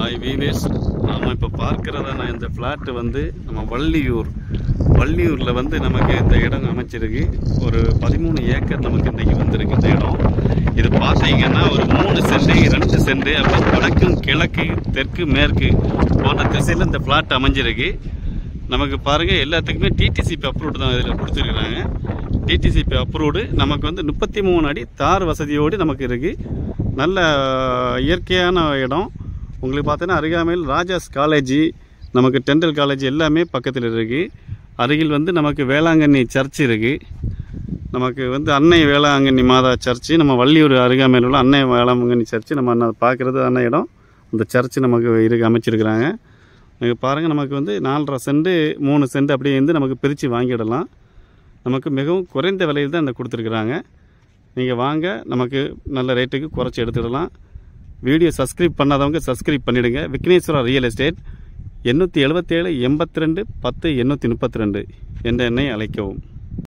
Hi வீவேஸ், நாம் இப்போ பார்க்குறதான இந்த ஃப்ளாட்டு வந்து நம்ம வள்ளியூரில் வந்து நமக்கு இந்த இடம் அமைச்சிருக்கு. ஒரு 13 ஏக்கர் நமக்கு இன்றைக்கி வந்திருக்கு இந்த இடம். இது பார்த்தீங்கன்னா ஒரு 3 சென்ட் 2 சென்ட் அப்படி வடக்கு கிழக்கு தெற்கு மேற்கு போன்ற திசையில் இந்த ஃப்ளாட் அமைஞ்சிருக்கு. நமக்கு பாருங்கள், எல்லாத்துக்குமே டிடிசிபி அப்ரூவ்டு தான் இதில் கொடுத்துருக்குறாங்க. டிடிசிபி அப்ரூவ்டு நமக்கு வந்து 33 அடி தார் வசதியோடு நமக்கு இருக்குது. நல்ல இயற்கையான இடம். உங்களுக்கு பார்த்தீங்கன்னா அருகாமையில் ராஜாஸ் காலேஜ், நமக்கு டென்டல் காலேஜ் எல்லாமே பக்கத்தில் இருக்குது. அருகில் வந்து நமக்கு வேளாங்கண்ணி சர்ச் இருக்குது. நமக்கு வந்து அன்னை வேளாங்கண்ணி மாதா சர்ச்சு, நம்ம வள்ளியூர் அருகாமையில் உள்ள அன்னை வேளாங்கண்ணி சர்ச்சு நம்ம பார்க்குறது அந்த இடம். அந்த சர்ச்சு நமக்கு அமைச்சிருக்கிறாங்க. நீங்கள் பாருங்கள், நமக்கு வந்து 4.5 சென்ட் 3 சென்ட் அப்படியே வந்து நமக்கு பிரித்து வாங்கிடலாம். நமக்கு மிகவும் குறைந்த விலையில் தான் இந்த கொடுத்துருக்குறாங்க. நீங்கள் வாங்க, நமக்கு நல்ல ரேட்டுக்கு குறைச்சி எடுத்துடலாம். வீடியோ சப்ஸ்கிரைப் பண்ணாதவங்க சப்ஸ்கிரைப் பண்ணிவிடுங்க. விக்னேஸ்வரா ரியல் எஸ்டேட் 877 82 10 832 என்ற எண்ணை அழைக்கவும்.